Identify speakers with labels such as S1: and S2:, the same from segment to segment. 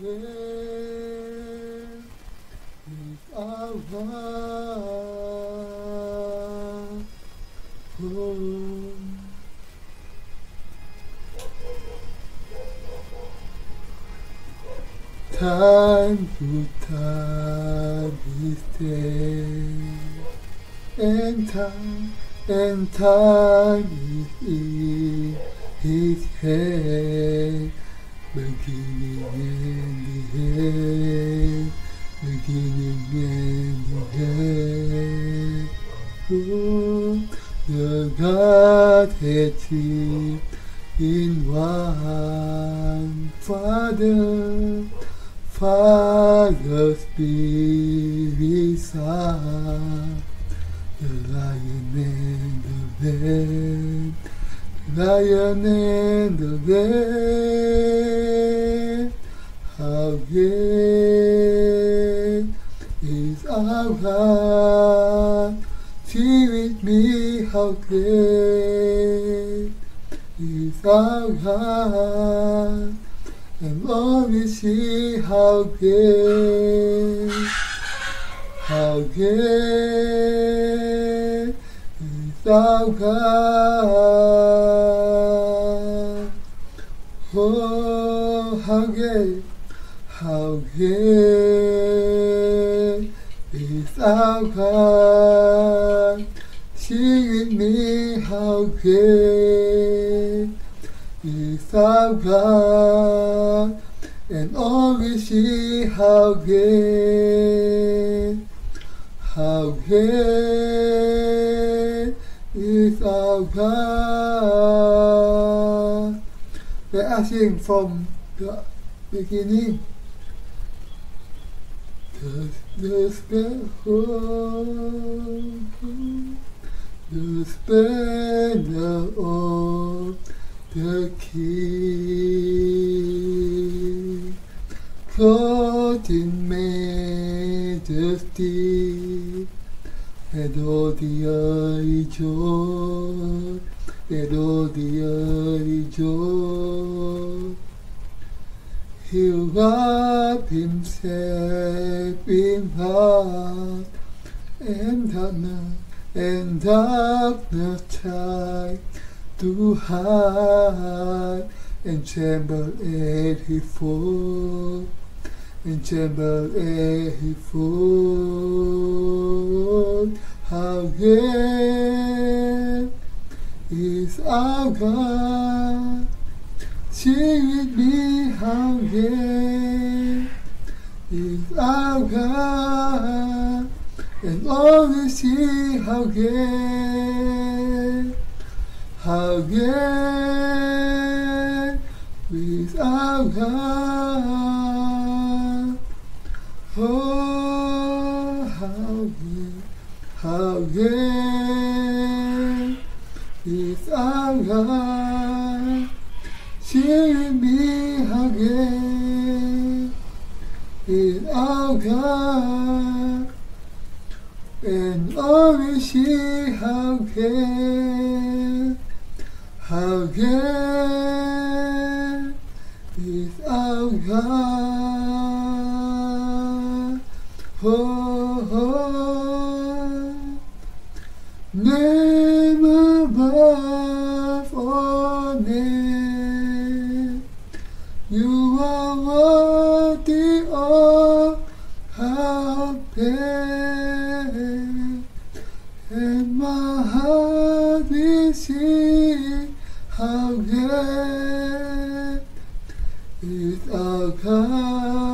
S1: great is our God. Time to time is there, and time is in His hand, beginning and the end, beginning and the end. Oh, the Godhead three in one, Father, Spirit, Son, the Lion and the Lamb, Lion and the Lamb. How great is our God? Sing with me, how great is our God, and all we see how great is our God. Oh, how great is our God. Sing with me, how great is our God, and all we see how great is our God. Let us sing from the beginning. The splendor of the King, clothed in majesty, adore the early joy, adore the early joy. He wrapped Himself in heart, and darkness tried to hide, and trembled at His foot, How great is our God? Sing with me, how great is our God, and all we see how great is our God. Oh, how great is our God. Sing with me, how great is our God, and all we see how great is our God. Oh, name above all names, you are worthy of our praise, and my heart will sing how great is our God.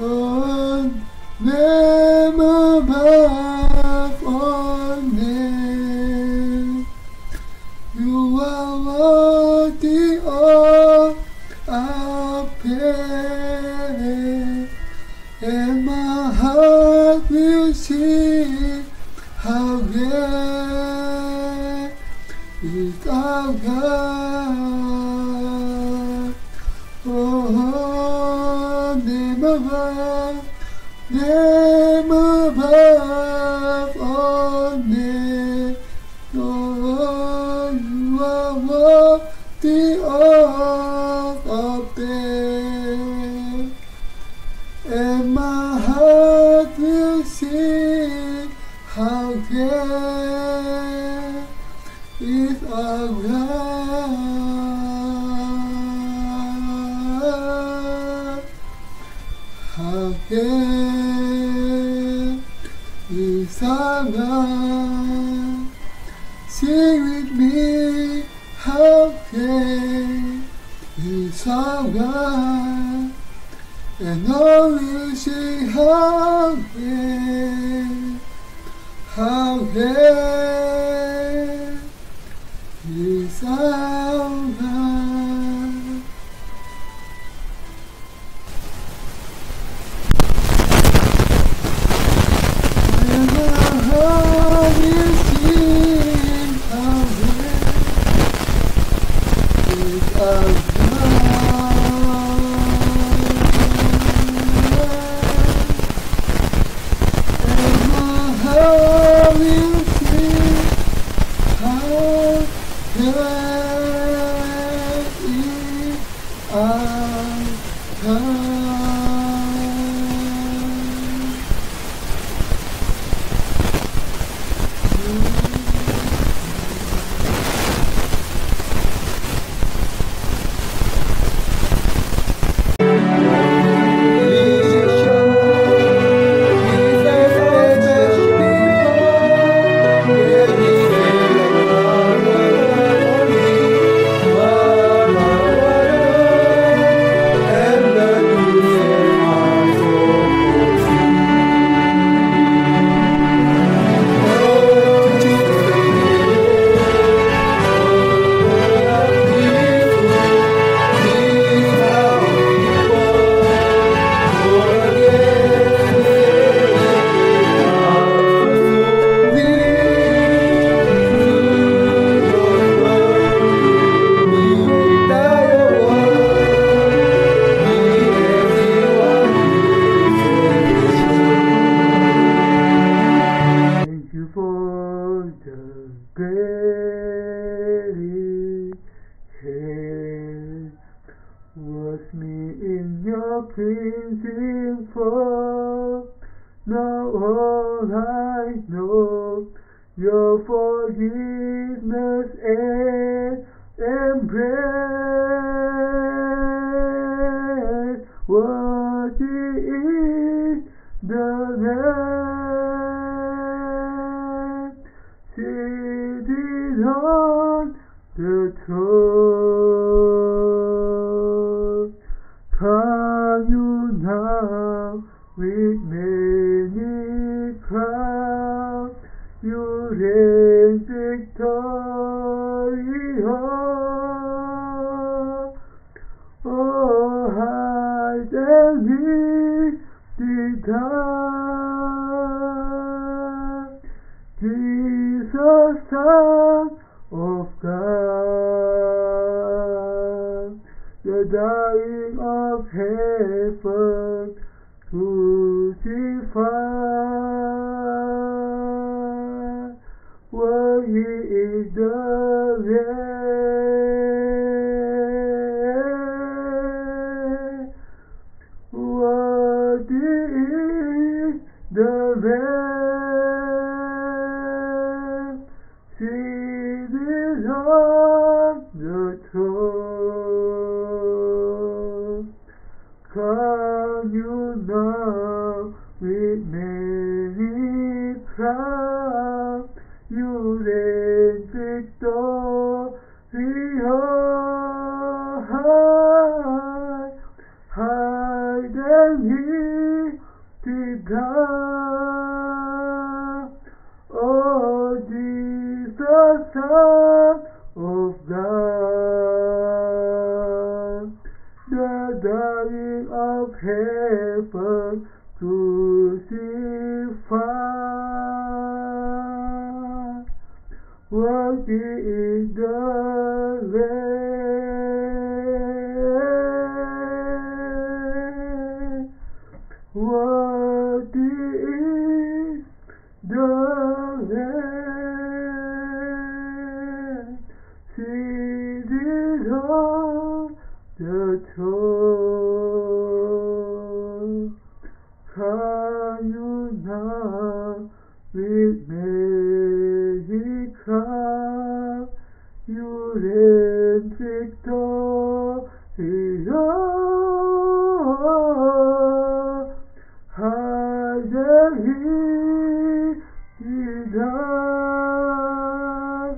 S1: Oh, name above all names, you are worthy of our praise, and my heart will sing how great is our God. Oh, name above all names, oh, you are worthy of the oath of death, and my heart will sing how death is alive, how death is alive. Sing with me, how death is alive, and all will sing how death is alive. And my heart will sing how death is alive. Wash me in your cleansing flow. Now all I know, your forgiveness and embrace. Worthy is the Lamb sitting on the throne. Crown you now with many crowns, you reign victorious. Oh, hide and lifted high, Jesus, Son of God, the dying of heaven, crucified. Worthy is the Lamb, worthy is the Lamb, seated on the throne. Crown you now with many crowns, you reign victorious. Hide and lifted high, oh Jesus, Son of God, the dying of heaven, crucified. Worthy is the Lamb, worthy is the Lamb, seated on the throne. Can you now with Mary crown? You reign victorious. Higher he died.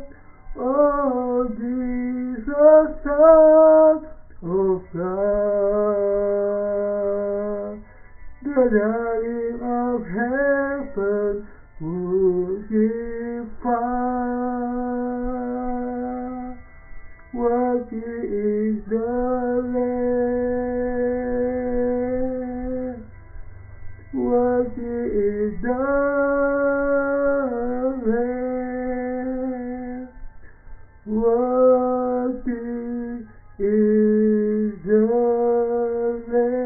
S1: Oh, Jesus, Son of God, the darling of heaven would give fire. Worthy is the Lamb. Worthy is the Lamb. Worthy is the Lamb.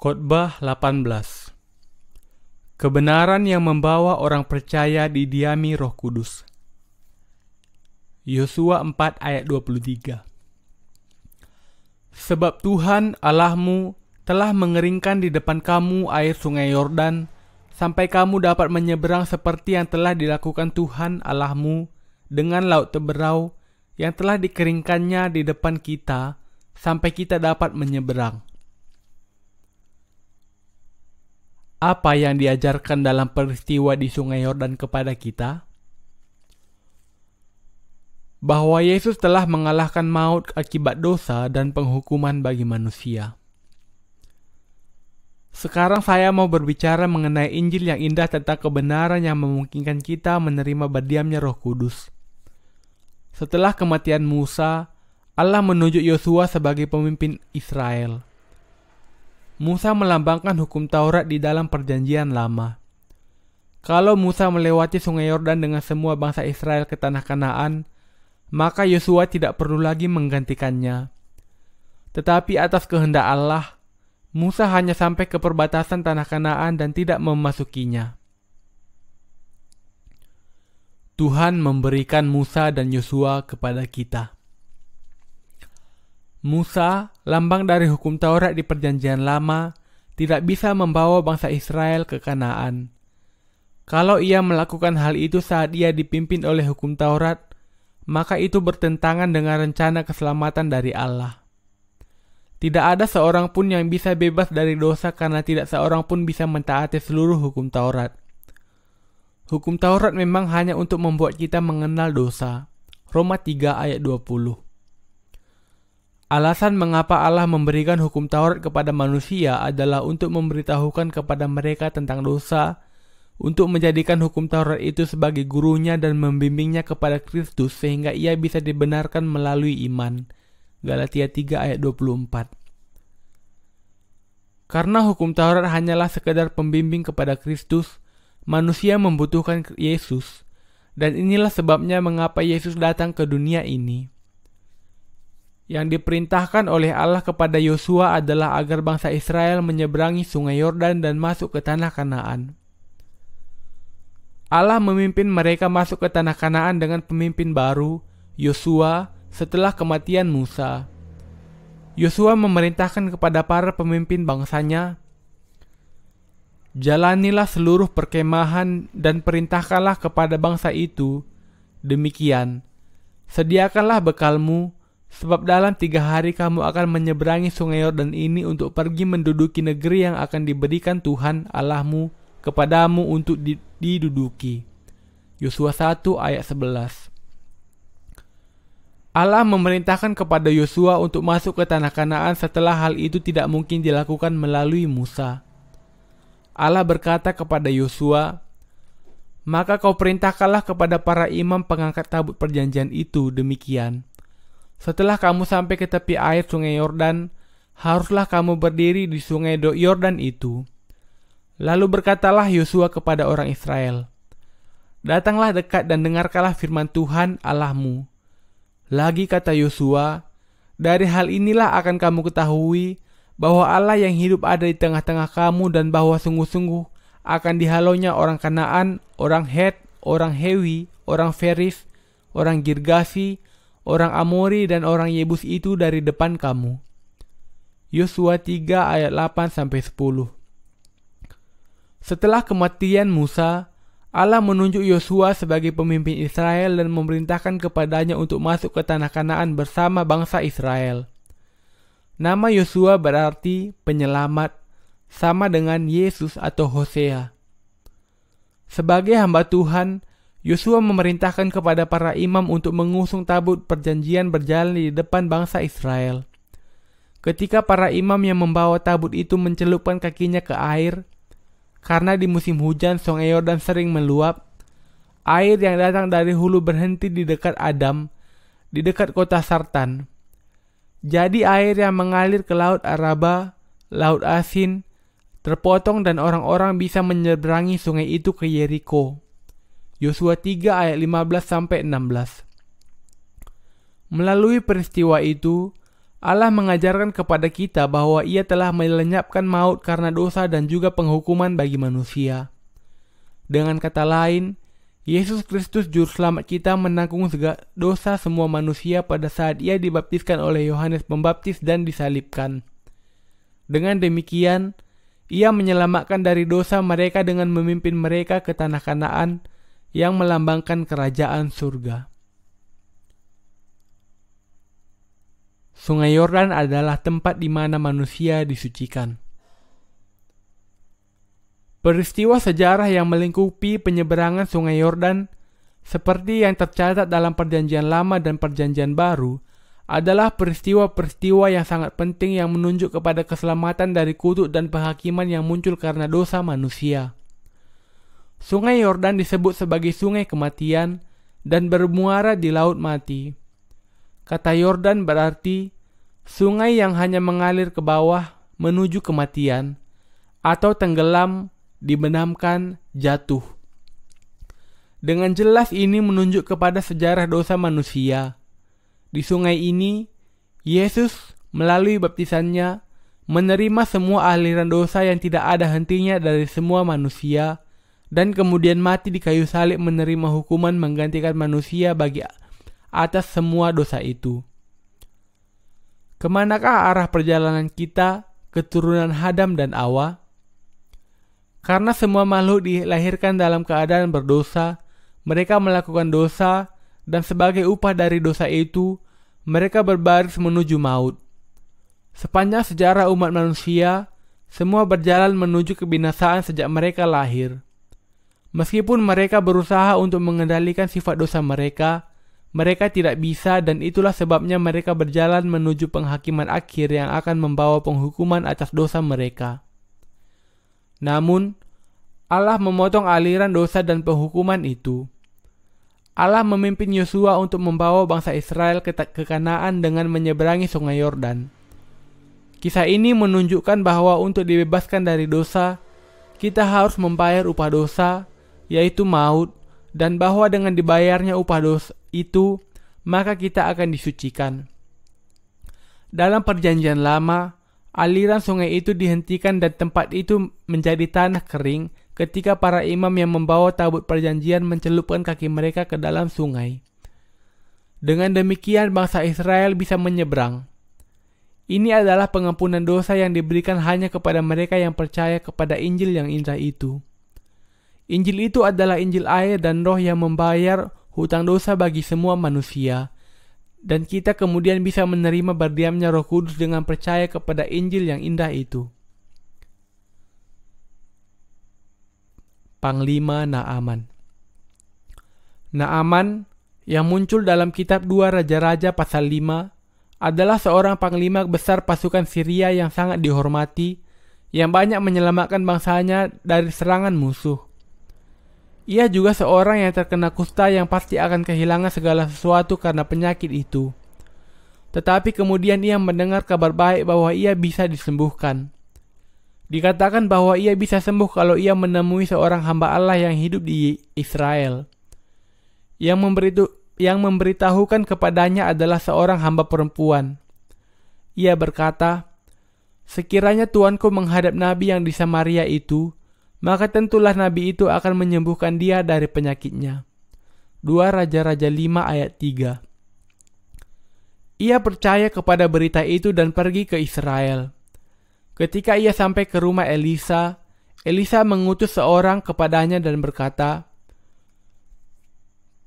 S2: Khotbah 18. Kebenaran yang membawa orang percaya didiami Roh Kudus. Yosua 4 ayat 23. Sebab Tuhan Allahmu telah mengeringkan di depan kamu air sungai Yordan, sampai kamu dapat menyeberang seperti yang telah dilakukan Tuhan Allahmu dengan laut Teberau yang telah dikeringkannya di depan kita, sampai kita dapat menyeberang. Apa yang diajarkan dalam peristiwa di sungai Yordan kepada kita? Bahwa Yesus telah mengalahkan maut akibat dosa dan penghukuman bagi manusia. Sekarang saya mau berbicara mengenai Injil yang indah tentang kebenaran yang memungkinkan kita menerima berdiamnya Roh Kudus. Setelah kematian Musa, Allah menunjuk Yosua sebagai pemimpin Israel. Musa melambangkan hukum Taurat di dalam perjanjian lama. Kalau Musa melewati sungai Yordan dengan semua bangsa Israel ke tanah Kanaan, maka Yosua tidak perlu lagi menggantikannya. Tetapi atas kehendak Allah, Musa hanya sampai ke perbatasan tanah Kanaan dan tidak memasukinya. Tuhan memberikan Musa dan Yosua kepada kita. Musa, lambang dari hukum Taurat di perjanjian lama, tidak bisa membawa bangsa Israel ke Kanaan. Kalau ia melakukan hal itu saat ia dipimpin oleh hukum Taurat, maka itu bertentangan dengan rencana keselamatan dari Allah. Tidak ada seorang pun yang bisa bebas dari dosa karena tidak seorang pun bisa mentaati seluruh hukum Taurat. Hukum Taurat memang hanya untuk membuat kita mengenal dosa. Roma 3 ayat 20. Alasan mengapa Allah memberikan hukum Taurat kepada manusia adalah untuk memberitahukan kepada mereka tentang dosa, untuk menjadikan hukum Taurat itu sebagai gurunya dan membimbingnya kepada Kristus sehingga ia bisa dibenarkan melalui iman. Galatia 3 ayat 24. Karena hukum Taurat hanyalah sekedar pembimbing kepada Kristus, manusia membutuhkan Yesus, dan inilah sebabnya mengapa Yesus datang ke dunia ini. Yang diperintahkan oleh Allah kepada Yosua adalah agar bangsa Israel menyeberangi sungai Yordan dan masuk ke tanah Kanaan. Allah memimpin mereka masuk ke tanah Kanaan dengan pemimpin baru, Yosua, setelah kematian Musa. Yosua memerintahkan kepada para pemimpin bangsanya, "Jalanilah seluruh perkemahan dan perintahkanlah kepada bangsa itu, demikian, sediakanlah bekalmu, sebab dalam 3 hari kamu akan menyeberangi sungai Yordan ini untuk pergi menduduki negeri yang akan diberikan Tuhan Allahmu kepadamu untuk diduduki." Yosua 1 ayat 11. Allah memerintahkan kepada Yosua untuk masuk ke tanah Kanaan setelah hal itu tidak mungkin dilakukan melalui Musa. Allah berkata kepada Yosua, "Maka kau perintahkanlah kepada para imam pengangkat tabut perjanjian itu demikian. Setelah kamu sampai ke tepi air sungai Yordan, haruslah kamu berdiri di sungai Yordan itu. Lalu berkatalah Yosua kepada orang Israel, datanglah dekat dan dengarkanlah firman Tuhan Allahmu. Lagi kata Yosua, dari hal inilah akan kamu ketahui bahwa Allah yang hidup ada di tengah-tengah kamu dan bahwa sungguh-sungguh akan dihalaunya orang Kanaan, orang Het, orang Hewi, orang Feris, orang Girgasi, orang Amori dan orang Yebus itu dari depan kamu. Yosua 3 ayat 8-10. Setelah kematian Musa, Allah menunjuk Yosua sebagai pemimpin Israel dan memerintahkan kepadanya untuk masuk ke tanah Kanaan bersama bangsa Israel. Nama Yosua berarti penyelamat, sama dengan Yesus atau Hosea. Sebagai hamba Tuhan, Yosua memerintahkan kepada para imam untuk mengusung tabut perjanjian berjalan di depan bangsa Israel. Ketika para imam yang membawa tabut itu mencelupkan kakinya ke air, karena di musim hujan sungai Yordan sering meluap, air yang datang dari hulu berhenti di dekat Adam, di dekat kota Sartan. Jadi air yang mengalir ke Laut Araba, Laut Asin, terpotong dan orang-orang bisa menyeberangi sungai itu ke Yeriko. Yosua 3 ayat 15-16. Melalui peristiwa itu, Allah mengajarkan kepada kita bahwa Ia telah melenyapkan maut karena dosa dan juga penghukuman bagi manusia. Dengan kata lain, Yesus Kristus Juru Selamat kita menanggung dosa semua manusia pada saat Ia dibaptiskan oleh Yohanes Pembaptis dan disalibkan. Dengan demikian, Ia menyelamatkan dari dosa mereka dengan memimpin mereka ke tanah Kanaan yang melambangkan kerajaan surga. Sungai Yordan adalah tempat di mana manusia disucikan. Peristiwa sejarah yang melingkupi penyeberangan Sungai Yordan, seperti yang tercatat dalam Perjanjian Lama dan Perjanjian Baru, adalah peristiwa-peristiwa yang sangat penting yang menunjuk kepada keselamatan dari kutuk dan penghakiman yang muncul karena dosa manusia. Sungai Yordan disebut sebagai sungai kematian dan bermuara di Laut Mati. Kata Yordan berarti sungai yang hanya mengalir ke bawah menuju kematian, atau tenggelam, dibenamkan, jatuh. Dengan jelas ini menunjuk kepada sejarah dosa manusia. Di sungai ini, Yesus melalui baptisannya menerima semua aliran dosa yang tidak ada hentinya dari semua manusia, dan kemudian mati di kayu salib menerima hukuman menggantikan manusia bagi atas semua dosa itu. Kemanakah arah perjalanan kita, keturunan Adam dan Hawa? Karena semua makhluk dilahirkan dalam keadaan berdosa, mereka melakukan dosa, dan sebagai upah dari dosa itu, mereka berbaris menuju maut. Sepanjang sejarah umat manusia, semua berjalan menuju kebinasaan sejak mereka lahir. Meskipun mereka berusaha untuk mengendalikan sifat dosa mereka tidak bisa, dan itulah sebabnya mereka berjalan menuju penghakiman akhir yang akan membawa penghukuman atas dosa mereka. Namun, Allah memotong aliran dosa dan penghukuman itu. Allah memimpin Yosua untuk membawa bangsa Israel ke Kanaan dengan menyeberangi sungai Yordan. Kisah ini menunjukkan bahwa untuk dibebaskan dari dosa, kita harus membayar upah dosa, yaitu maut, dan bahwa dengan dibayarnya upah dosa itu, maka kita akan disucikan. Dalam Perjanjian Lama, aliran sungai itu dihentikan dan tempat itu menjadi tanah kering ketika para imam yang membawa tabut perjanjian mencelupkan kaki mereka ke dalam sungai. Dengan demikian bangsa Israel bisa menyeberang. Ini adalah pengampunan dosa yang diberikan hanya kepada mereka yang percaya kepada Injil yang indah itu. Injil itu adalah Injil air dan roh yang membayar hutang dosa bagi semua manusia, dan kita kemudian bisa menerima berdiamnya Roh Kudus dengan percaya kepada Injil yang indah itu. Panglima Naaman. Naaman yang muncul dalam kitab 2 Raja-Raja pasal 5 adalah seorang panglima besar pasukan Syria yang sangat dihormati, yang banyak menyelamatkan bangsanya dari serangan musuh. Ia juga seorang yang terkena kusta yang pasti akan kehilangan segala sesuatu karena penyakit itu. Tetapi kemudian ia mendengar kabar baik bahwa ia bisa disembuhkan. Dikatakan bahwa ia bisa sembuh kalau ia menemui seorang hamba Allah yang hidup di Israel. Yang memberitahukan kepadanya adalah seorang hamba perempuan. Ia berkata, "Sekiranya Tuanku menghadap nabi yang di Samaria itu, maka tentulah nabi itu akan menyembuhkan dia dari penyakitnya." 2 Raja-Raja 5 ayat 3. Ia percaya kepada berita itu dan pergi ke Israel. Ketika ia sampai ke rumah Elisa, Elisa mengutus seorang kepadanya dan berkata,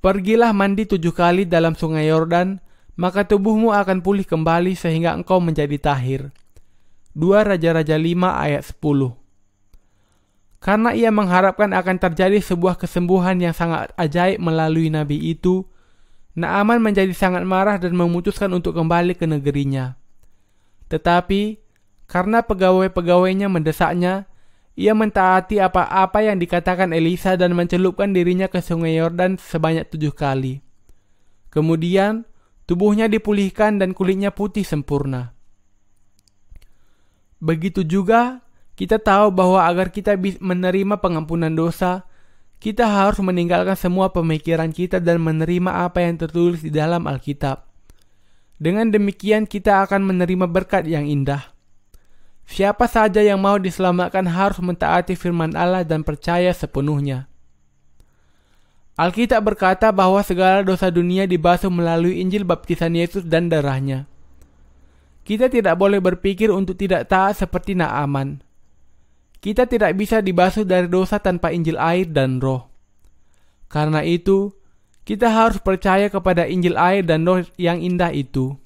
S2: "Pergilah mandi 7 kali dalam sungai Yordan, maka tubuhmu akan pulih kembali sehingga engkau menjadi tahir." 2 Raja-Raja 5 ayat 10. Karena ia mengharapkan akan terjadi sebuah kesembuhan yang sangat ajaib melalui nabi itu, Naaman menjadi sangat marah dan memutuskan untuk kembali ke negerinya. Tetapi, karena pegawai-pegawainya mendesaknya, ia mentaati apa-apa yang dikatakan Elisa dan mencelupkan dirinya ke sungai Yordan sebanyak 7 kali. Kemudian, tubuhnya dipulihkan dan kulitnya putih sempurna. Begitu juga, kita tahu bahwa agar kita bisa menerima pengampunan dosa, kita harus meninggalkan semua pemikiran kita dan menerima apa yang tertulis di dalam Alkitab. Dengan demikian kita akan menerima berkat yang indah. Siapa saja yang mau diselamatkan harus mentaati firman Allah dan percaya sepenuhnya. Alkitab berkata bahwa segala dosa dunia dibasuh melalui Injil baptisan Yesus dan darahnya. Kita tidak boleh berpikir untuk tidak taat seperti Naaman. Kita tidak bisa dibasuh dari dosa tanpa Injil air dan roh. Karena itu, kita harus percaya kepada Injil air dan roh yang indah itu.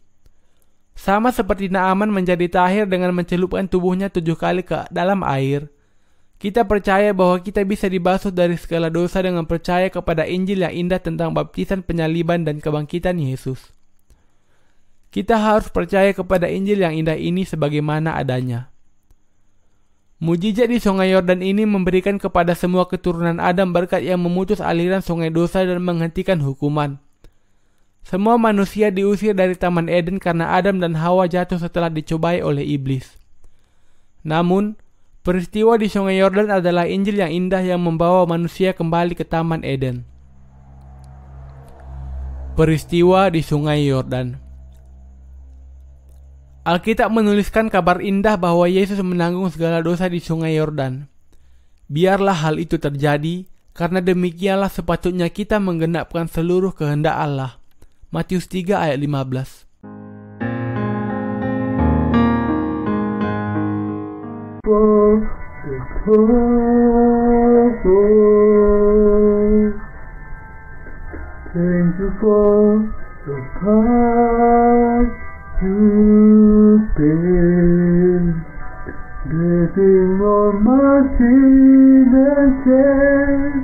S2: Sama seperti Naaman menjadi tahir dengan mencelupkan tubuhnya 7 kali ke dalam air, kita percaya bahwa kita bisa dibasuh dari segala dosa dengan percaya kepada Injil yang indah tentang baptisan, penyaliban, dan kebangkitan Yesus. Kita harus percaya kepada Injil yang indah ini sebagaimana adanya. Mujizat di sungai Yordan ini memberikan kepada semua keturunan Adam berkat yang memutus aliran sungai dosa dan menghentikan hukuman. Semua manusia diusir dari Taman Eden karena Adam dan Hawa jatuh setelah dicobai oleh iblis. Namun, peristiwa di sungai Yordan adalah Injil yang indah yang membawa manusia kembali ke Taman Eden. Peristiwa di sungai Yordan. Alkitab menuliskan kabar indah bahwa Yesus menanggung segala dosa di sungai Yordan. Biarlah hal itu terjadi, karena demikianlah sepatutnya kita menggenapkan seluruh kehendak Allah. Matius 3 ayat 15.
S1: Thank you for the part you paid, getting all my sin and shame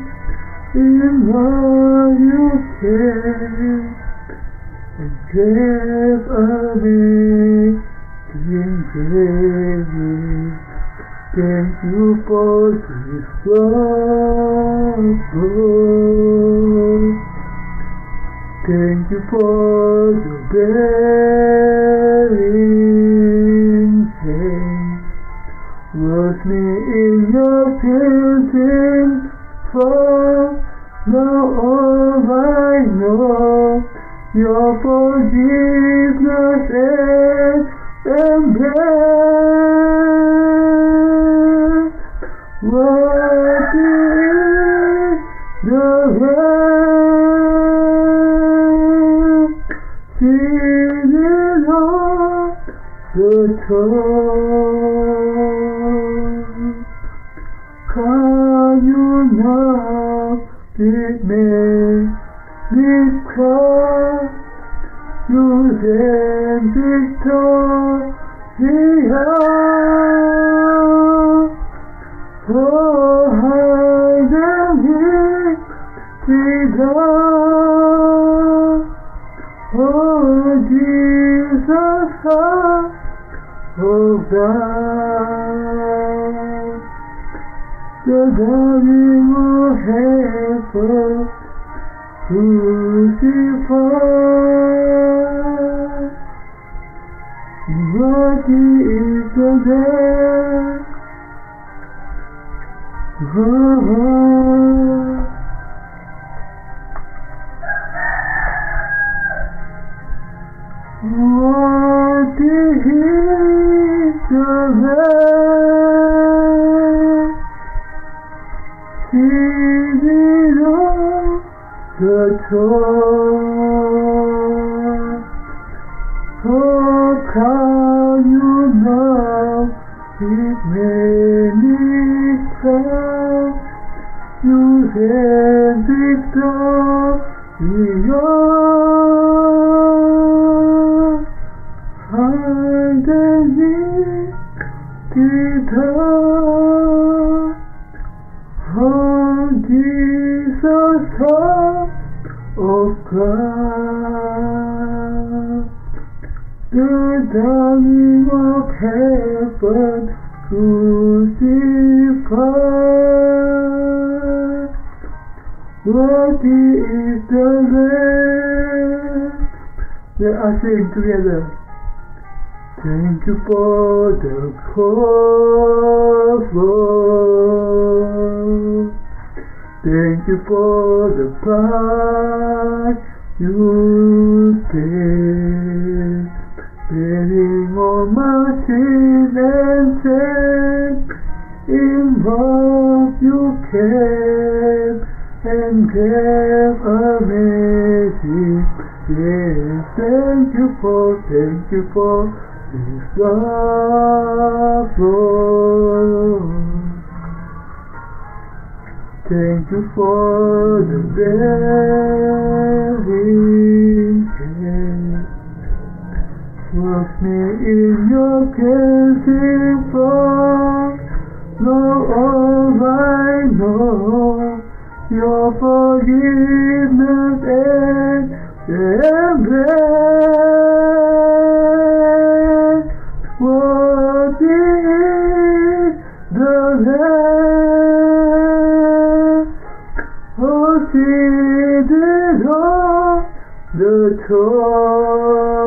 S1: in all you care, and gave a living grace. Thank you for this gospel. Thank you for the bearing pain. Wash me in your cleansing flow. Now all I know, your forgiveness and embrace. What is the sin is on the throne. Can you now it make me cry? You then Victoria. Oh, hide and oh, Jesus, Son of God, the dying of heaven, crucified, Worthy is the Lamb. Worthy is the Lamb. Seated on the throne. Oh, crown you now with many crowns. You have victory on. Hide and lifted up. Oh, Jesus, Son of God. The darling of heaven crucified. Worthy is the Lamb. Let us sing together. Thank you for the cross, Lord. Thank you for the price you paid, bearing all my sin and sin. In love you came and gave amazing grace. Thank you for this love, Lord. Thank you for the bearing care. Wash me in your cleansing flow. Know all I know, your forgiveness and embrace. What is the Lamb? Oh, seated on the throne.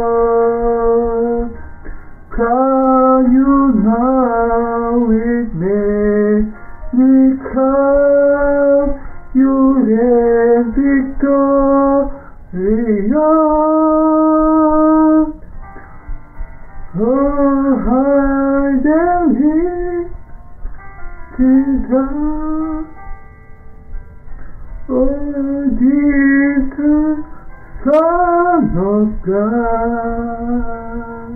S1: Crown you now with many crowns. You have victory on. Oh, hide and lifted up. Oh, Jesus, Son of God,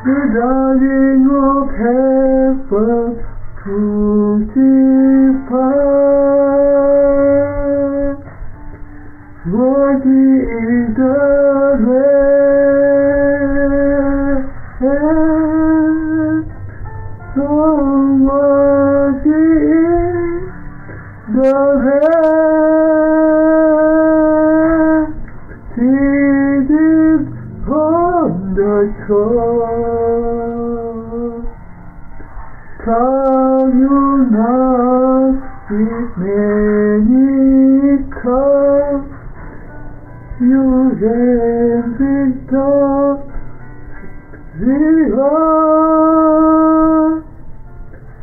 S1: the darling of heaven crucified. Worthy is the Lamb. So worthy is the Lamb, seated on the throne. Crown you now with many crowns. You have victory on.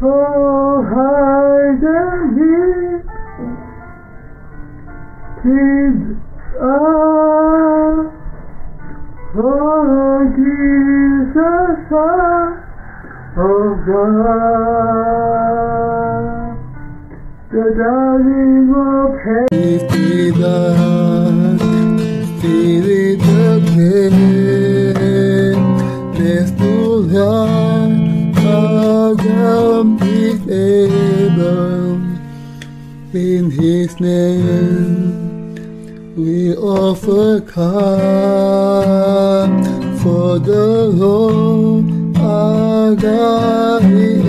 S1: Oh, hide and lifted up. Oh, Jesus, Son of God, the darling of heaven. Lifted up, spirit again. Let's do that. God is able. In His name we offer come, for the Lord our God is